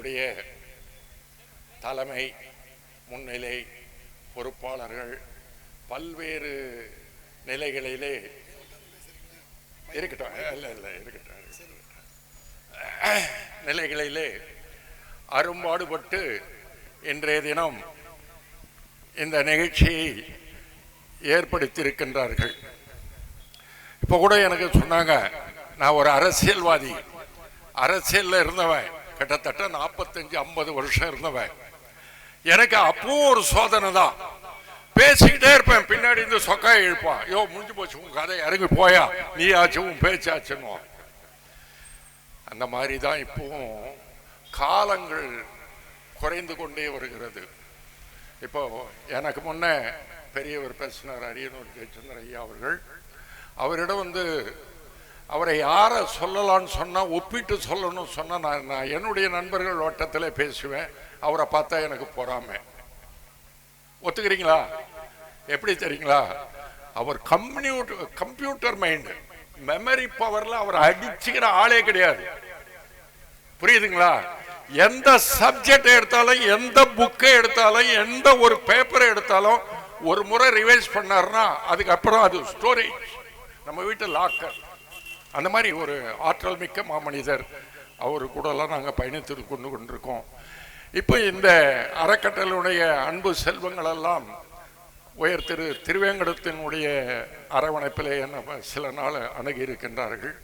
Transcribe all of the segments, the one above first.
நிலையத்தினுடைய தலைமை முன்னிலை பொறுப்பாளர்கள் பல்வேறு நிலைகளிலே இருக்கட்டும் நிலைகளிலே அரும்பாடுபட்டு இன்றைய தினம் இந்த நிகழ்ச்சியை ஏற்படுத்தியிருக்கின்றார்கள். இப்போ கூட எனக்கு சொன்னாங்க, நான் ஒரு அரசியல்வாதி, அரசியலில் இருந்தவன், கிட்டத்தட்ட 45-50 வருஷம் இருந்தவன். எனக்கு அப்போ ஒரு சோதனை தான். பேசிக்கிட்டே இருப்பேன், பின்னாடி இருந்து சொக்காய் இழுப்பான், யோ முடிஞ்சு போச்சு உன் கதை, இறங்கி போயா, நீ ஆச்சு உன் பேச்சாச்சுன்னு. அந்த மாதிரி தான் இப்பவும் காலங்கள் குறைந்து கொண்டே வருகிறது. இப்போ எனக்கு முன்ன பெரியவர் பேசினார், அரியனூர் ஜெயச்சந்திரன் ஐயா அவர்கள். அவரிடம் வந்து அவரை யாரை சொல்லலான்னு சொன்னால், ஒப்பிட்டு சொல்லணும்னு சொன்னால் நான் என்னுடைய நண்பர்கள் வட்டத்தில் பேசுவேன். அவரை பார்த்தா எனக்கு பொறாமை. ஒத்துக்கிறீங்களா? எப்படி தெரியுங்களா? அவர் கம்ப்யூட்டர் மைண்டு, மெமரி பவர்ல அவர் அடிச்சுக்கிற ஆளே கிடையாது. புரியுதுங்களா? எந்த சப்ஜெக்ட் எடுத்தாலும், எந்த புக்கை எடுத்தாலும், எந்த ஒரு பேப்பரை எடுத்தாலும் ஒரு முறை ரிவைஸ் பண்ணாருன்னா அதுக்கப்புறம் அது ஸ்டோரேஜ், நம்ம வீட்டு லாக்கர். அந்த மாதிரி ஒரு ஆற்றல் மிக்க மாமனிதர். அவரு கூட எல்லாம் நாங்கள் பயணித்து கொண்டிருக்கோம். இப்போ இந்த அறக்கட்டளையுடைய அன்பு செல்வங்கள் எல்லாம் உயர் திருவேங்கடத்தினுடைய அரவணைப்பிலே என்ன சில நாள் அணுகி இருக்கின்றார்கள்.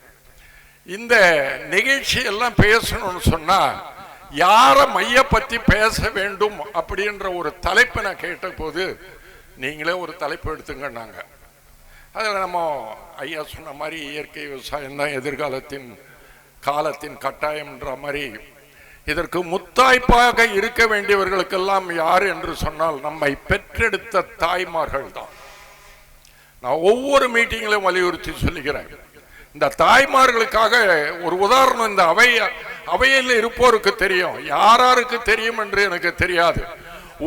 இந்த நிகழ்ச்சி எல்லாம் பேசணும்னு சொன்னா யாரை மைய பற்றி பேச வேண்டும் அப்படின்ற ஒரு தலைப்பை நான் கேட்ட போது, நீங்களே ஒரு தலைப்பு எடுத்துங்கன்னாங்க. அதில் நம்ம ஐயா சொன்ன மாதிரி இயற்கை விவசாயம் தான் எதிர்காலத்தின் காலத்தின் கட்டாயம்ன்ற மாதிரி, இதற்கு முத்தாய்ப்பாக இருக்க வேண்டியவர்களுக்கெல்லாம் யார் என்று சொன்னால் நம்மை பெற்றெடுத்த தாய்மார்கள் தான். நான் ஒவ்வொரு மீட்டிங்கிலும் வலியுறுத்தி சொல்லுகிறேன். இந்த தாய்மார்களுக்காக ஒரு உதாரணம் இந்த அவையில் இருப்போருக்கு தெரியும், யாராருக்கு தெரியும் என்று எனக்கு தெரியாது.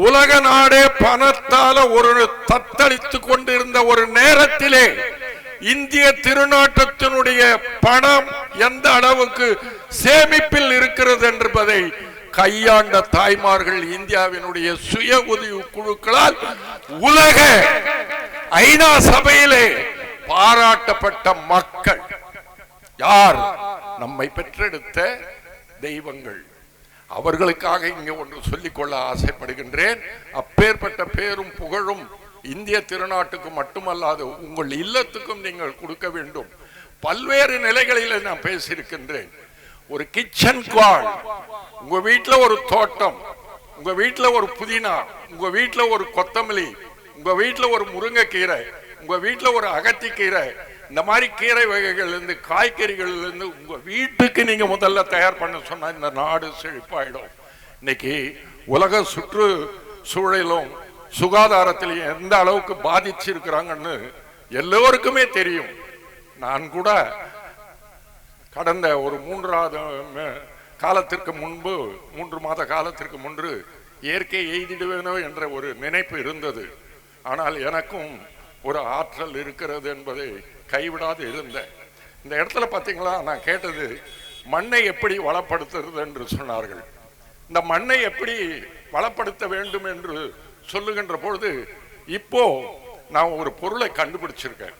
உலக நாடே பணத்தால ஒரு தத்தளித்து கொண்டிருந்த ஒரு நேரத்திலே இந்திய திருநாட்டத்தினுடைய பணம் எந்த அளவுக்கு சேமிப்பில் இருக்கிறது என்பதை கையாண்ட தாய்மார்கள் இந்தியாவினுடைய சுய உதவி குழுக்களால் உலக ஐநா சபையிலே பாராட்டப்பட்ட மக்கள் யார்? நம்மை பெற்றெடுத்த தெய்வங்கள். அவர்களுக்காக இங்கே ஒன்று சொல்லிக்கொள்ள ஆசைப்படுகின்றேன். அப்பேற்பட்ட பேரும் புகழும் இந்திய திருநாட்டுக்கு மட்டுமல்லாது உங்கள் இல்லத்துக்கும் நீங்கள் கொடுக்க வேண்டும். பல்வேறு நிலைகளில் நான் பேசியிருக்கின்றேன். ஒரு கிச்சன் கார்டு, உங்க வீட்டில் ஒரு தோட்டம், உங்க வீட்டில் ஒரு புதினா, உங்க வீட்டில் ஒரு கொத்தமல்லி, உங்க வீட்டில் ஒரு முருங்கைக்கீரை, உங்க வீட்டில் ஒரு அகத்திக்கீரை, இந்த மாதிரி கீரை வகைகள் இருந்து காய்கறிகள் இருந்து உங்க வீட்டுக்கு நீங்க முதல்ல தயார் பண்ண சொன்னா இந்த நாடு செழிப்பாயிடும். இன்னைக்கு உலக சுற்றுச்சூழலும் சுகாதாரத்திலையும் எந்த அளவுக்கு பாதிச்சிருக்கிறாங்கன்னு எல்லோருக்குமே தெரியும். நான் கூட கடந்த ஒரு 3 மாத காலத்திற்கு முன்பு இயற்கை எய்திடுவேனோ என்ற ஒரு நினைப்பு இருந்தது. ஆனால் எனக்கும் ஒரு ஆற்றல் இருக்கிறது என்பதை கைவிடாது இருந்தேன். இந்த இடத்துல பார்த்தீங்களா, நான் கேட்டது மண்ணை எப்படி வளப்படுத்துறது என்று சொன்னார்கள். இந்த மண்ணை எப்படி வளப்படுத்த வேண்டும் என்று சொல்லுகின்ற பொழுது, இப்போ நான் ஒரு பொருளை கண்டுபிடிச்சிருக்கேன்.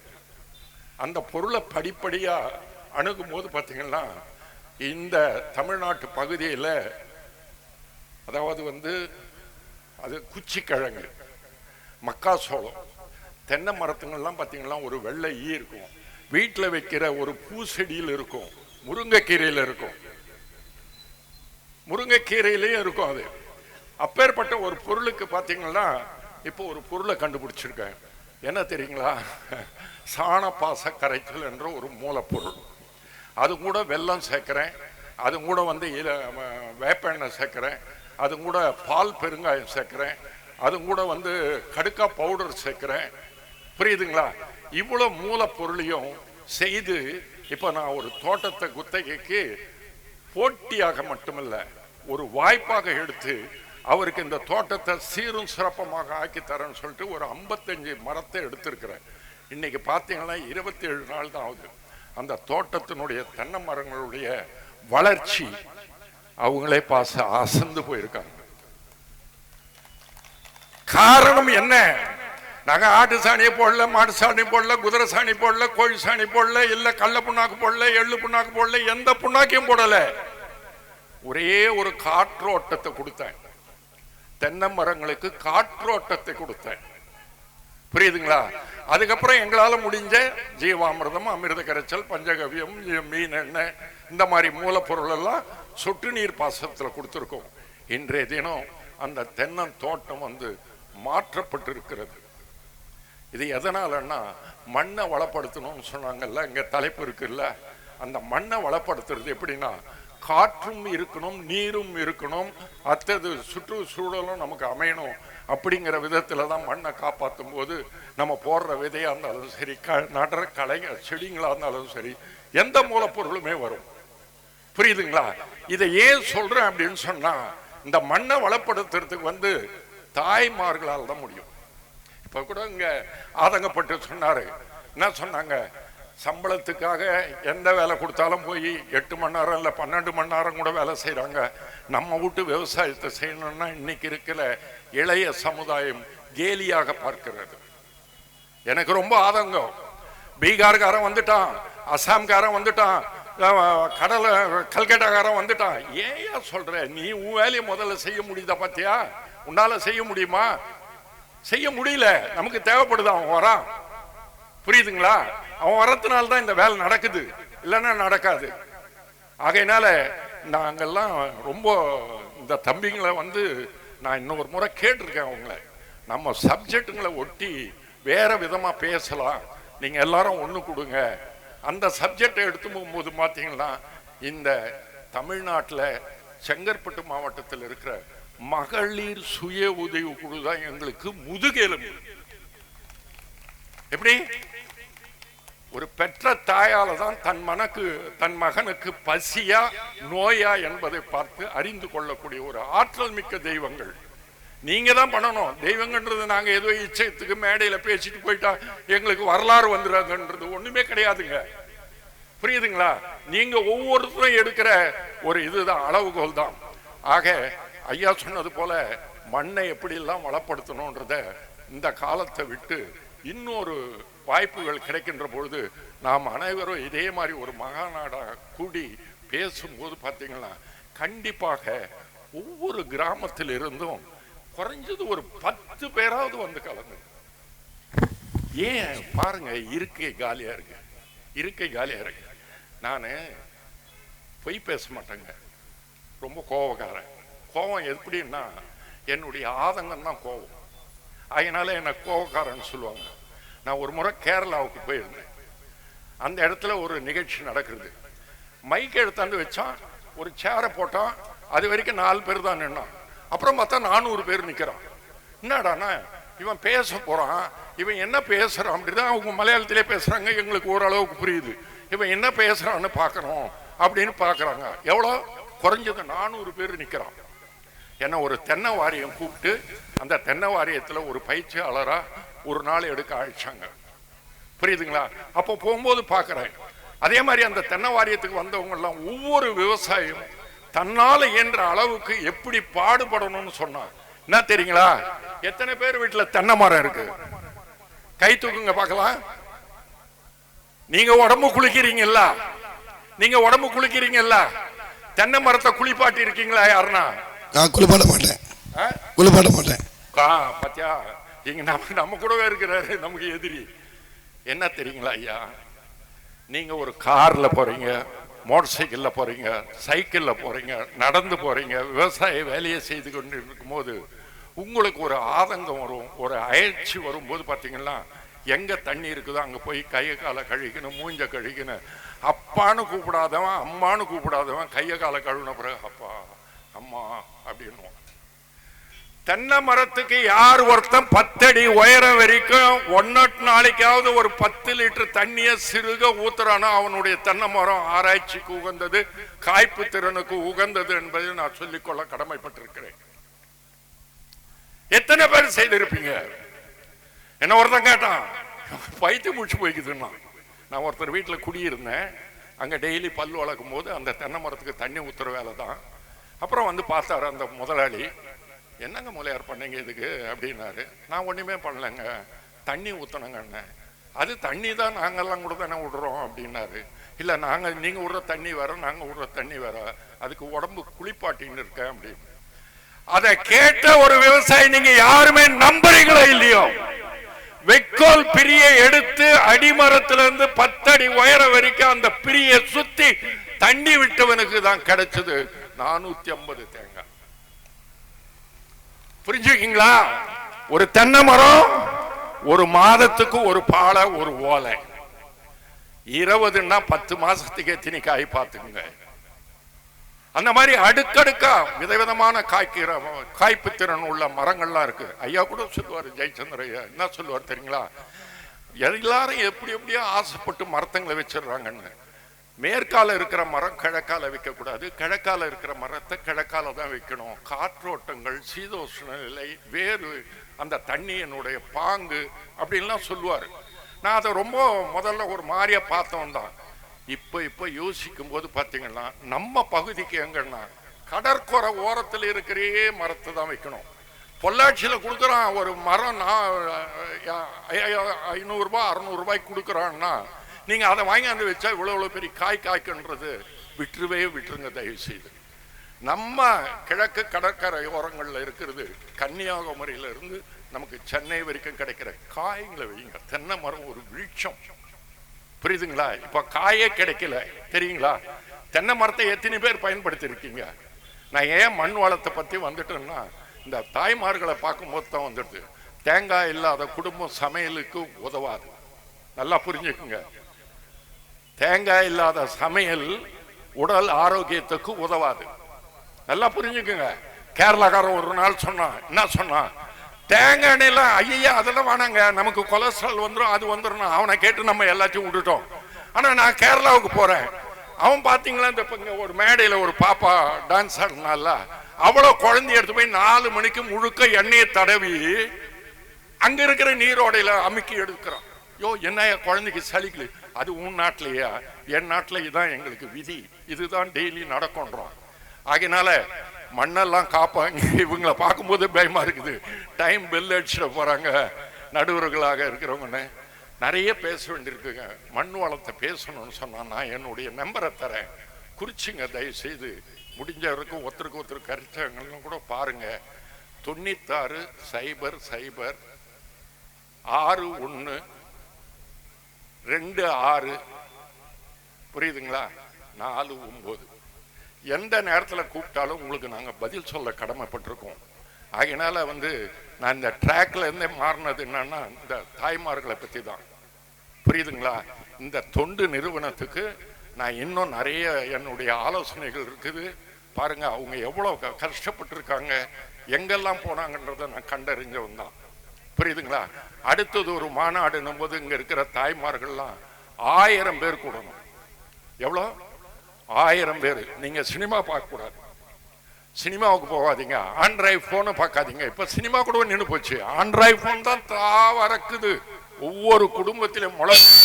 அந்த பொருளை படிப்படியா அணுகும் போது பார்த்தீங்கன்னா, இந்த தமிழ்நாட்டு பகுதியில், அதாவது அது குச்சிக்கிழங்கு, மக்காசோளம், தென்னை மரத்துங்கள்லாம் பார்த்தீங்கன்னா ஒரு வெள்ளை ஈ இருக்கும், வீட்டில் வைக்கிற ஒரு பூசெடியில் இருக்கும், முருங்கைக்கீரையில் இருக்கும், முருங்கைக்கீரையிலையும் இருக்கும். அது அப்பேற்பட்ட ஒரு பொருளுக்கு பார்த்தீங்கன்னா இப்போ ஒரு பொருளை கண்டுபிடிச்சிருக்கேன். என்ன தெரியுங்களா? சாணப்பாச கரைச்சல் என்ற ஒரு மூலப்பொருள். அது கூட வெல்லம் சேர்க்கிறேன், அது கூட வேப்பெண்ணெய் சேர்க்கிறேன், அது கூட பால் பெருங்காயம் சேர்க்கிறேன், அது கூட கடுக்கா பவுடர் சேர்க்கிறேன். புரியுதுங்களா? இவ்வளவு மூலப்பொருளையும் செய்து இப்போ நான் ஒரு தோட்டத்தை குத்தகைக்கு போட்டியாக மட்டுமல்ல ஒரு வாய்ப்பாக எடுத்து அவருக்கு இந்த தோட்டத்தை சீரும் சிறப்பமாக ஆக்கி தரேன்னு சொல்லிட்டு ஒரு 55 மரத்தை எடுத்திருக்கிறேன். இன்னைக்கு பார்த்தீங்கன்னா 27 நாள் தான் ஆகுது. அந்த தோட்டத்தினுடைய தென்னை மரங்களுடைய வளர்ச்சி, அவங்களே அசந்து போயிருக்காங்க. காரணம் என்ன? நாங்க ஆட்டு சாணியை போடல, மாட்டு சாணி போடல, குதிரை சாணி போடல, கோழி சாணி போடல, இல்ல கள்ள புண்ணாக்கு போடல, எள்ளு புண்ணாக்கு போடல, எந்த புண்ணாக்கையும் போடல. ஒரே ஒரு காற்றோட்டத்தை கொடுத்தேன். தென்னை மரங்களுக்கு காற்றோட்டத்தை கொடுத்தேன். புரியுதுங்களா? அதுக்கப்புறம் எங்களால முடிஞ்ச ஜீவாமிர்தம், அமிர்த கரைச்சல், பஞ்சகவியம், மீன் எண்ணெய், இந்த மாதிரி மூலப்பொருள் எல்லாம் சொட்டு நீர் பாசனத்தில் கொடுத்துருக்கோம். இன்றைய தினம் அந்த தென்னன் தோட்டம் மாற்றப்பட்டிருக்கிறது. இது எதனாலன்னா, மண்ணை வளப்படுத்தணும்னு சொன்னாங்கல்ல, இங்க தலைப்பு இருக்குல்ல, அந்த மண்ணை வளப்படுத்துறது எப்படின்னா, காற்றும் இருக்கணும், நீரும் இருக்கணும், அத்தது சுற்றுச்சூழலும் நமக்கு அமையணும். அப்படிங்கிற விதத்துல தான் மண்ணை காப்பாற்றும் போது நம்ம போடுற விதையா இருந்தாலும் சரி, நடுற கலைகள் செடிங்களா இருந்தாலும் சரி, எந்த மூலப்பொருளுமே வரும். புரியுதுங்களா? இதை ஏன் சொல்றேன் அப்படின்னு சொன்னா, இந்த மண்ணை வளப்படுத்துறதுக்கு தாய்மார்களால் தான் முடியும். இப்ப கூட இங்க ஆதங்கப்பட்டு சொன்னாரு, என்ன சொன்னாங்க, சம்பளத்துக்காக எந்த வேலை கொடுத்தாலும் போய் 8 மணி நேரம் இல்லை 12 மணி நேரம் கூட வேலை செய்யறாங்க. நம்ம வீட்டு விவசாயத்தை செய்யணும்னா இன்னைக்கு இருக்கிற இளைய சமுதாயம் கேலியாக பார்க்கிறது. எனக்கு ரொம்ப ஆதங்கம். பீகார்காரன் வந்துட்டான், அசாம்காரன் வந்துட்டான், கல்கட்டாக்காரன் வந்துட்டான். ஏன் சொல்ற? நீ உன் வேலையை முதல்ல செய்ய முடியுதா? பாத்தியா, உன்னால செய்ய முடியுமா? செய்ய முடியல. நமக்கு தேவைப்படுது, அவன் வரான். புரியுதுங்களா? அவன் வரத்தினால்தான் இந்த வேலை நடக்குது, இல்லைன்னா நடக்காது. ஆகையினால நாங்கெல்லாம் ரொம்ப இந்த தம்பிங்களை நான் இன்னொரு முறை கேட்டிருக்கேன் அவங்கள, நம்ம சப்ஜெக்டுங்களை ஒட்டி வேற விதமா பேசலாம், நீங்க எல்லாரும் ஒண்ணு கொடுங்க. அந்த சப்ஜெக்டை எடுத்து போகும்போது பாத்தீங்கன்னா, இந்த தமிழ்நாட்டில் செங்கற்பட்டு மாவட்டத்தில் இருக்கிற மகளிர் சுய உதவி குழு தான் எங்களுக்கு முதுகெலும்பு. எப்படி? ஒரு பெற்ற தாயால தான் தன் மகனுக்கு பசியா நோயா என்பதை பார்த்து அறிந்து கொள்ளக்கூடிய ஒரு ஆற்றல் மிக்க தெய்வங்கள் நீங்க தான் பண்ணணும். தெய்வங்கன்றது நாங்க ஏதோ இச்சைத்துக்கு மேடையில பேசிட்டு போயிட்டா எங்களுக்கு வரலாறு வந்துடுறாங்கன்றது ஒண்ணுமே கிடையாதுங்க. புரியுதுங்களா? நீங்க ஒவ்வொருத்தரும் எடுக்கிற ஒரு இதுதான், அளவுகோல் தான். ஆக ஐயா சொன்னது போல மண்ணை எப்படி எல்லாம் வளப்படுத்தணும்ன்றத இந்த காலத்தை விட்டு இன்னொரு வாய்ப்புகள் கிடைக்கின்ற பொழுது நாம் அனைவரும் இதே மாதிரி ஒரு மகாநாடா கூடி பேசும்போது பார்த்தீங்கன்னா, கண்டிப்பாக ஒவ்வொரு கிராமத்தில் இருந்தும் குறைஞ்சது ஒரு 10 பேராவது கலந்து. ஏன் பாருங்க, இருக்கை காலியா இருக்கு, இருக்கை காலியா இருக்கு. நான் பொய் பேச மாட்டேங்க, ரொம்ப கோபக்காரன். கோபம் எப்படின்னா, என்னுடைய ஆதங்கம் தான் கோபம். அதனால என்ன கோபக்காரன்னு சொல்லுவாங்க. நான் ஒரு முறை கேரளாவுக்கு போயிருந்தேன். அந்த இடத்துல ஒரு நிகழ்ச்சி நடக்குது. மைக் எடுத்தாந்து வச்சான், ஒரு சேரை போட்டான், அது வரைக்கும் 4 பேர் தான் நின்னான். அப்புறம் பார்த்தா 400 பேர் நிற்கிறான். என்னடானா இவன் பேச போறான், இவன் என்ன பேசுறான் அப்படிதான் அவங்க மலையாளத்திலே பேசுறாங்க, எங்களுக்கு ஓரளவுக்கு புரியுது. இவன் என்ன பேசுறான்னு பார்க்கணும் அப்படின்னு பார்க்கறாங்க. எவ்வளோ? குறைஞ்சது 400 பேர் நிற்கிறான். என்ன ஒரு தென்னை வாரியம் கூப்பிட்டு அந்த தென்னை வாரியத்தில் ஒரு பயிற்சியாளரா ஒரு நாள் எடுக்க அழைச்சாங்க. புரியுதுங்களா? அப்போ போகும்போது பார்க்குறேன், அதே மாதிரி அந்த தென்னை வாரியத்துக்கு வந்தவங்க எல்லாம் ஒவ்வொரு விவசாயம் தன்னால இயன்ற அளவுக்கு எப்படி பாடுபடணும்னு சொன்னான். என்ன தெரியுங்களா? எத்தனை பேர் வீட்டுல தென்னை மரம் இருக்கு? கை தூக்குங்க பார்க்கலாம். நீங்க உடம்பு குளிக்கிறீங்கல்ல, நீங்க உடம்பு குளிக்கிறீங்கல்ல, தென்னை மரத்தை குளிப்பாட்டி இருக்கீங்களா யாருன்னா? நான் குளிப்பாட்ட மாட்டேன், குளிப்பாட்ட மாட்டேன். பாத்தியா, இங்க நம்ம கூடவே இருக்கிறாரு நமக்கு எதிரி. என்ன தெரியுங்களா ஐயா, நீங்க ஒரு கார்ல போறீங்க, மோட்டார் சைக்கிள்ல போறீங்க, சைக்கிள்ல போறீங்க, நடந்து போறீங்க, விவசாய வேலையை செய்து கொண்டு இருக்கும் போது உங்களுக்கு ஒரு ஆதங்கம் வரும், ஒரு அயற்சி வரும்போது பாத்தீங்கன்னா, எங்க தண்ணி இருக்குதோ அங்க போய் கையை காலை கழுவிக்கணும், மூஞ்ச கழுவிக்கணும். அப்பான்னு கூப்பிடாதவன், அம்மானு கூப்பிடாதவன் கையை காலை கழுவின பிறகு அப்பா அம்மா அப்படின்னு. தென்னை மரத்துக்கு யார் ஒருத்தன் 10 அடி உயரம் வரைக்கும் 1 நாளைக்காவது ஒரு 10 லிட்டர் தண்ணிய சிறுக ஊத்துறானோ அவனுடைய தென்னை மரம் ஆராய்ச்சிக்கு உகந்தது, காய்ப்பு திறனுக்கு உகந்தது என்பதை நான் சொல்லிக்கொள்ள கடமைப்பட்டிருக்கிறேன். எத்தனை பேர் செய்திருப்பீங்க? என்ன ஒருத்தன் கேட்டான், பைத்தியம் முடிச்சு போய்க்குதுன்னா. நான் ஒருத்தர் வீட்டில் குடியிருந்தேன். அங்கே டெய்லி பல் வளர்க்கும் போது அந்த தென்னை மரத்துக்கு தண்ணி ஊத்துற வேலை தான். அப்புறம் வந்து பார்த்தாரு அந்த முதலாளி. என்னங்க முதலியார் பண்ணீங்க இதுக்கு அப்படின்னாரு. நான் ஒண்ணுமே பண்ணலைங்க, தண்ணி ஊத்தணுங்க. அது தண்ணி தான் நாங்கெல்லாம் கூட தானே விடுறோம் அப்படின்னாரு. இல்லை நீங்கள் விடுற தண்ணி வேற, நாங்கள் விடுற தண்ணி வேற, அதுக்கு உடம்பு குளிப்பாட்டின்னு இருக்கேன் அப்படின்னு. அதை கேட்ட ஒரு விவசாயி நீங்க யாருமே நம்புறீங்களோ இல்லையோ, வைக்கோல் பிரிய எடுத்து அடிமரத்திலிருந்து 10 அடி உயர வரைக்கும் அந்த பிரிய சுத்தி தண்ணி விட்டவனுக்கு தான் கிடைச்சது 450 தேங்காய். புரிஞ்சுக்கீங்களா? ஒரு தென்னை மரம் ஒரு மாதத்துக்கு ஒரு பாலை ஒரு ஓலை, 20ன்னா 10 மாசத்துக்கு எத்தனை காய் பார்த்துக்குங்க. அந்த மாதிரி அடுக்கடுக்கா விதவிதமான காய்ப்பு திறன் உள்ள மரங்கள்லாம் இருக்கு. ஐயா கூட சொல்லுவார், ஜெயச்சந்திர ஐயா என்ன சொல்லுவார் தெரியுங்களா, எல்லாரும் எப்படி எப்படியோ ஆசைப்பட்டு மரத்தங்களை வச்சிடுறாங்கன்னு. மேற்கால இருக்கிற மரம் கிழக்கால வைக்க கூடாது, கிழக்கால இருக்கிற மரத்தை கிழக்கால தான் வைக்கணும். காற்றோட்டங்கள், சீதோஷ்ண நிலை, வேறு அந்த தண்ணியினுடைய பாங்கு அப்படின்லாம் சொல்லுவார். நான் அதை ரொம்ப முதல்ல ஒரு மாதிரியா பார்த்தவன் தான். இப்ப யோசிக்கும் போது பாத்தீங்கன்னா நம்ம பகுதிக்கு எங்கன்னா கடற்கரை ஓரத்தில் இருக்கிற மரத்தை தான் வைக்கணும். பொள்ளாச்சியில கொடுக்குறான் ஒரு மரம் 500 ரூபாய் 600 ரூபாய்க்கு கொடுக்குறான்னா நீங்க அதை வாங்கி வச்சா இவ்வளவு பெரிய காய் காய்க்குன்றது விட்டுருங்க தயவு செய்து. நம்ம கிழக்கு கடற்கரை ஓரங்கள்ல இருக்கிறது கன்னியாகுமரியில இருந்து நமக்கு சென்னை வரைக்கும் கிடைக்கிற காய்களை வைங்க. தென்னை மரம் ஒரு விருட்சம், புரியுதுங்களா? இப்ப காயே கிடைக்கல தெரியுங்களா? தென்னை மரத்தை எத்தனை பேர் பயன்படுத்தி இருக்கீங்க? நான் ஏன் மண் வளத்தை பத்தி வந்துட்டேன்னா, இந்த தாய்மார்களை பார்க்கும் போது தான் வந்துடுது. தேங்காய் இல்லாத குடும்பம் சமையலுக்கு உதவாது. நல்லா புரிஞ்சுக்குங்க. தேங்காய் இல்லாத சமையல் உடல் ஆரோக்கியத்துக்கு உதவாது. நல்லா புரிஞ்சுக்குங்க. கேரளாக்காரன் ஒரு நாள் சொன்னான், என்ன சொன்னான், தேங்காய் எண்ணெயெல்லாம் ஐயா அதெல்லாம் வேணாங்க, நமக்கு கொலஸ்ட்ரால் வந்துடும் அது வந்துடும். அவனை கேட்டு நம்ம எல்லாத்தையும் விட்டுட்டோம். ஆனா நான் கேரளாவுக்கு போறேன், அவன் பாத்தீங்களா இந்த ஒரு மேடையில ஒரு பாப்பா டான்ஸ் ஆடினால அவ்வளோ குழந்தை எடுத்து போய் 4 மணிக்கு முழுக்க எண்ணெயை தடவி அங்க இருக்கிற நீரோடையில அமுக்கி எடுக்கிறான். யோ என்ன குழந்தைக்கு சளிக்கல, அது உன் நாட்டிலையா? என் நாட்டில் இதுதான் எங்களுக்கு விதி, இதுதான் டெய்லி நடக்கும்ன்றோம். ஆகையினால மண்ணெல்லாம் காப்பாங்க. இவங்களை பார்க்கும்போது பயமா இருக்குது. டைம் பெல் அடிச்சிட போறாங்க. நடுவர்களாக இருக்கிறவங்க நிறைய பேச வேண்டியிருக்குங்க. மண் வளத்தை பேசணும்னு சொன்னா நான் என்னுடைய நம்பரை தரேன், குறிச்சிங்க தயவு செய்து. முடிஞ்ச வரைக்கும் ஒருத்தருக்கு ஒருத்தர் கருத்தங்களும் கூட பாருங்க. 96 0 0 61 26 புரியுதுங்களா? 49. எந்த நேரத்தில் கூப்பிட்டாலும் உங்களுக்கு நாங்கள் பதில் சொல்ல கடமைப்பட்டிருக்கோம். ஆகையினால நான் இந்த ட்ராக்ல இருந்தே மாறினது என்னன்னா இந்த தாய்மார்களை பற்றி தான், புரியுதுங்களா? இந்த தொண்டு நிறுவனத்துக்கு நான் இன்னும் நிறைய என்னுடைய ஆலோசனைகள் இருக்குது. பாருங்க அவங்க எவ்வளோ கஷ்டப்பட்டிருக்காங்க, எங்கெல்லாம் போனாங்கன்றதை நான் கண்டறிஞ்சவன் தான், புரியுதுங்களா? அடுத்தது ஒரு மாநாடுன்னும் போது இங்க இருக்கிற தாய்மார்கள்லாம் 1000 பேர் கூடணும். எவ்வளோ? 1000 பேர். நீங்க சினிமா பார்க்க கூடாது, சினிமாவுக்கு போகாதீங்க, ஆண்ட்ராய்டு போனை பார்க்காதீங்க. இப்ப சினிமா கூட நின்று போச்சு, ஆண்ட்ராய்டு போன் தான் தாவறக்குது. ஒவ்வொரு குடும்பத்திலும்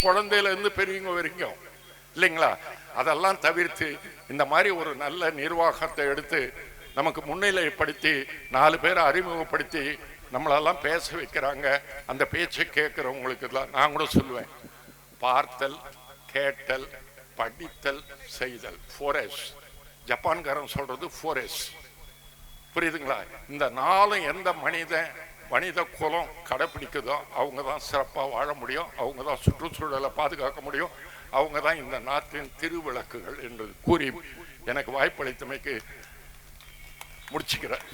குழந்தையில இருந்து பெரியவங்க வரைக்கும், இல்லைங்களா? அதெல்லாம் தவிர்த்து இந்த மாதிரி ஒரு நல்ல நிர்வாகத்தை எடுத்து நமக்கு முன்னிலைப்படுத்தி 4 பேரை அறிமுகப்படுத்தி நம்மளெல்லாம் பேச வைக்கிறாங்க. அந்த பேச்சை கேட்கிறவங்களுக்கு எல்லாம் நான் கூட சொல்லுவேன், பார்த்தல், கேட்டல், படித்தல், செய்தல், 4S. ஜப்பான்காரன் சொல்றது 4S, புரியுதுங்களா? இந்த 4 எந்த மனித குலம் கடைபிடிக்குதோ அவங்க தான் சிறப்பாக வாழ முடியும், அவங்க தான் சுற்றுச்சூழலை பாதுகாக்க முடியும், அவங்க தான் இந்த நாட்டின் திருவிளக்குகள் என்று கூறி எனக்கு வாய்ப்பளித்தமைக்கு முடிச்சுக்கிறேன்.